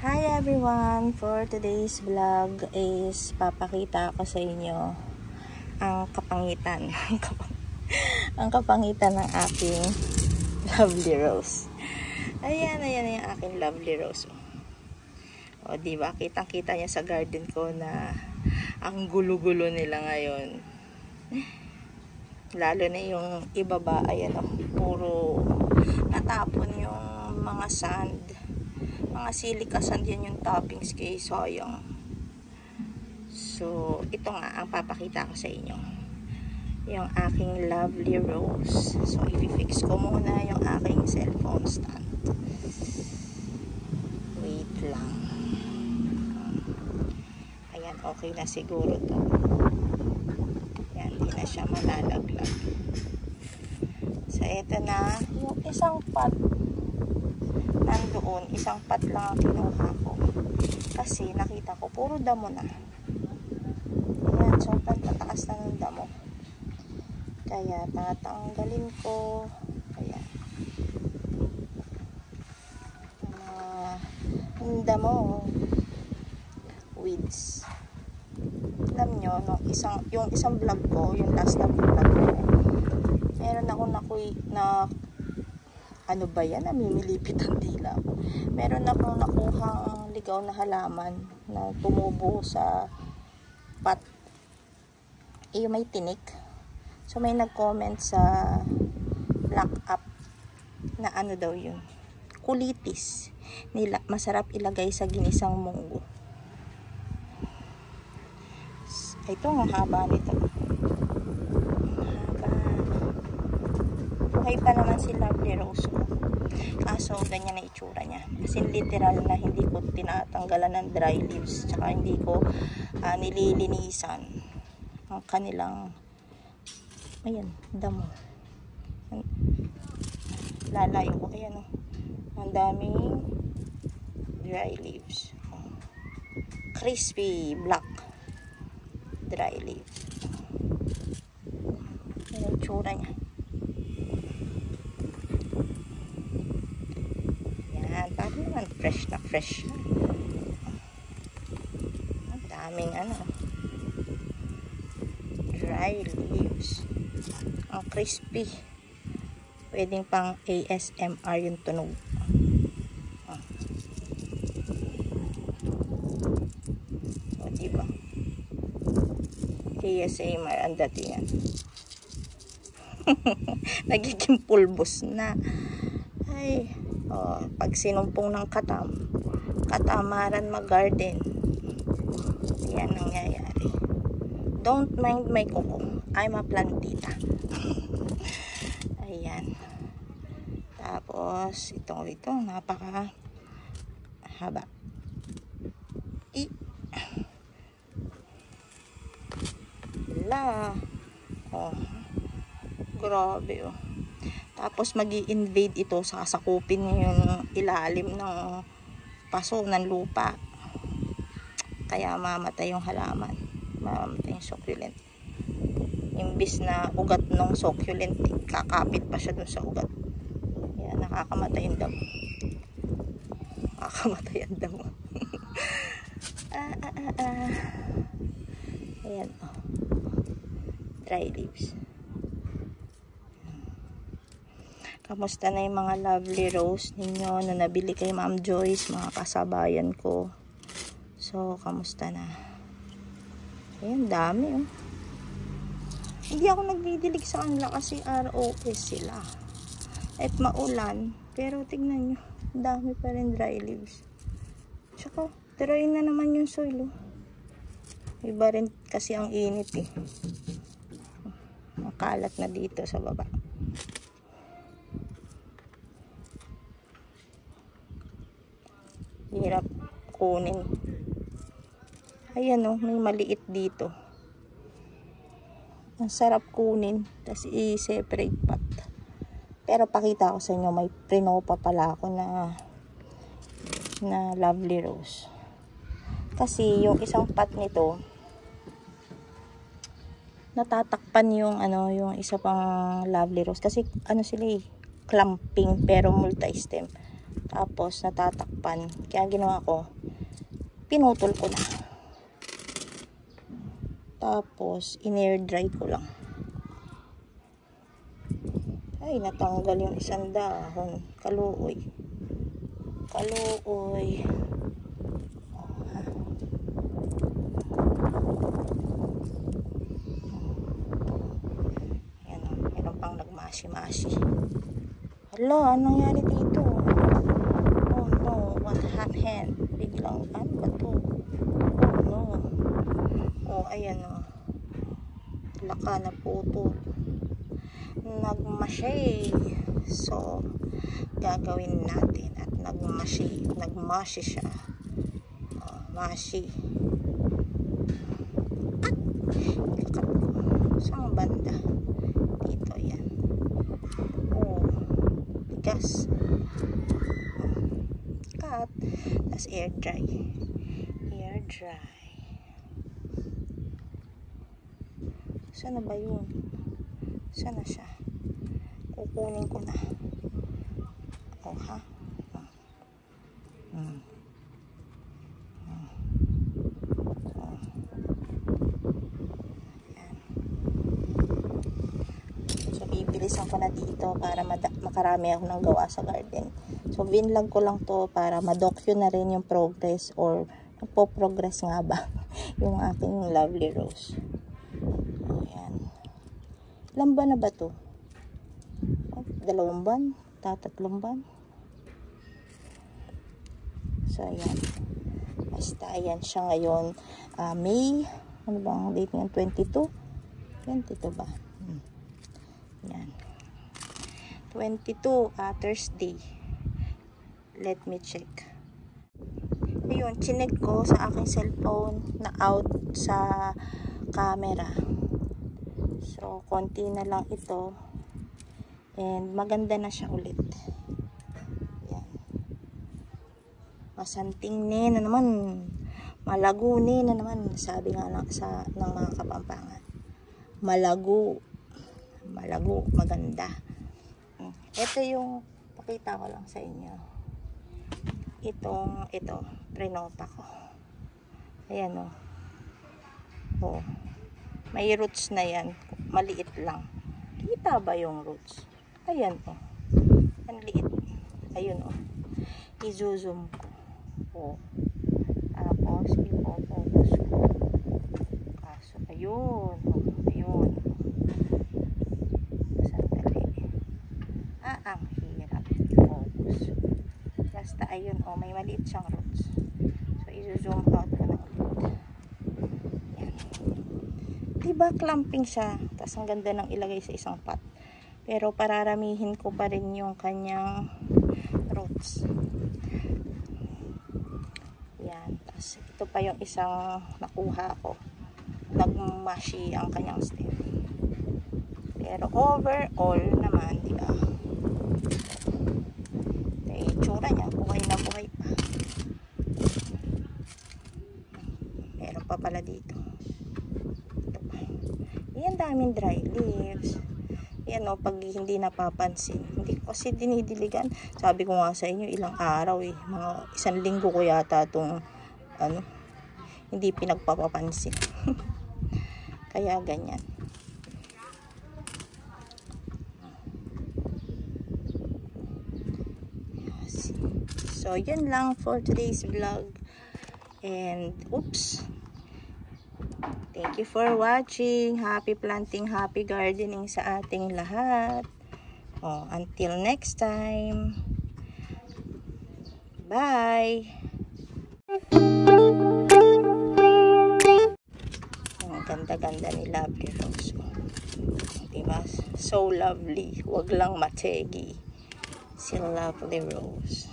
Hi everyone! For today's vlog is papakita ko sa inyo ang kapangitan ang kapangitan ng aking lovely rose. Ayan yung aking lovely rose. O diba, kitang-kita niya sa garden ko na ang gulo-gulo nila ngayon. Lalo na yung ibaba, ayan o, puro natapon yung mga sand. Mga silica sand yan yung toppings kay sayang. So, ito nga ang papakita ko sa inyo. Yung aking lovely rose. So, i-fix ko muna yung aking cellphone stand. Wait lang. Ayan, okay na siguro to. Ayan, hindi na siya malalaglag. So, ito na yung isang pot. Nandoon, isang pot lang ang kinuha ko. Kasi nakita ko, puro damo na. Ayan, sobrang tataas na ng damo. Kaya, tatanggalin ko. Ayan. Ang damo. Weeds. Alam nyo, no, yung isang vlog ko, yung last na vlog ko, meron ako ano ba yan? Namimilipit ang dila ko. Meron akong nakuhang ligaw na halaman na tumubo sa pot. Yung may tinik. So, may nag-comment sa black up na ano daw yun. Kulitis. Masarap ilagay sa ginisang munggo. Ito, ang haba nito. Buhay pa naman si lovely rose ko. Kaso ganyan na itsura niya. Kasi literal na hindi ko tinatanggalan ng dry leaves. Tsaka hindi ko nililinisan ang kanilang ayan, damo. Lalayo ko. Ayan o. Ang daming dry leaves. Crispy black dry leaves. Ayan itsura niya. Parang naman fresh na fresh. Ang daming dry leaves. Ang crispy. Pwedeng pang ASMR yung tunog. O diba? ASMR ang dating yan. Nagiging pulbos na. Ay, pag sinumpong ng katamaran mag-garden. Yan nangyayari. Don't mind my kuko. I'm a plantita. Ayan. Tapos, ito, napaka haba. Wala. Grabe Tapos magi-invade ito sa sakupin yung ilalim ng paso ng lupa. Kaya mamatay yung halaman. Mamatay yung succulent. Imbis na ugat ng succulent, kakapit pa siya dun sa ugat. Yan, nakakamatay yung damo. Nakakamatay yung damo. Ayan dry leaves. Kamusta na yung mga lovely rose ninyo na nabili kay Ma'am Joyce, mga kasabayan ko. So, kamusta na? Ayan, dami Hindi ako nagdidilig sa kanila kasi ROS sila. At maulan. Pero tignan nyo, dami pa rin dry leaves. Tsaka, dry na naman yung soil. Iba rin kasi ang init Makalat na dito sa baba. Hirap kunin. Ayan may maliit dito. Ang sarap kunin. Tapos i-separate pot. Pero pakita ko sa inyo, may prinopa pala ako na lovely rose. Kasi yung isang pot nito, natatakpan yung yung isa pang lovely rose. Kasi sila clamping pero multi-stem. Tapos natatakpan. Kaya ginawa ko, pinutol ko na. Tapos in-air dry ko lang. Ay, natanggal yung isang dahon. Kaluoy. Kaluoy. Ayan o. Meron pang nagmasi-masi. Hala, anong nangyari dito? Oh no, what happened? Biglang, ano ba to? Oh no. Oh, ayan o. Laka na puto. Nagmashi. So, gagawin natin at nagmashi siya. Oh, mashi. At ikat ko. Saan banda? Dito yan. Oh, tigas. Cut. Tapos air dry. Air dry. Saan na ba yun? Saan na siya? Kukunin ko na. Oh, ha? So, bibilisan ko na dito para makarami ako ng gawa sa garden. So, vinlog ko lang to para ma-docu na rin yung progress or nagpo-progress nga ba yung aking lovely rose. Ayan. Ilang buwan na ba to? 2 buwan? 3 buwan? So, ayan. Basta, ayan siya ngayon. May, ano bang date ngayon? 22? 22 ba? Ayan. 22, Thursday. Let me check. Ayun, chinek ko sa aking cellphone na out sa camera. So, konti na lang ito. And maganda na siya ulit. Yan. Masanting na naman. Malago na naman. Sabi nga lang ng mga Kapampangan. Malago. Malago. Maganda. Ito yung pakita ko lang sa inyo. Ito. Prinota ko. Ayan o. Oh. May roots na yan. Maliit lang. Kita ba yung roots? Ayan o. Ang liit. Ayun o. I-zoom ko. O. Tapos, i-focus ko. Kaso, ayun. Ayun. Sandali. Ang hirap i-focus. Basta, ayun o. May maliit siyang roots. So, i-zoom out ko na ulit. Yan. Diba, clamping siya. Tapos, ang ganda ng ilagay sa isang pot. Pero pararamihin ko pa rin yung kanyang roots. Yan. Tapos ito pa yung isang nakuha ko. Nagmashi ang kanyang stem. Pero overall naman, diba? Ito itsura niya. Buhay na buhay pa. Meron pa pala dito. Ito pa. Yan, daming dry leaves. Yan o, pag hindi napapansin. Hindi ko kasi dinidiligan. Sabi ko nga sa inyo, ilang araw eh. Mga 1 linggo ko yata itong, hindi pinagpapapansin. Kaya ganyan. Yes. So, yun lang for today's vlog. And, oops. Thank you for watching. Happy planting, happy gardening sa ating lahat. Oh, until next time. Bye. Ang ganda-ganda ni Lovely Rose. Diba? So lovely. Huwag lang mategi. Si Lovely Rose.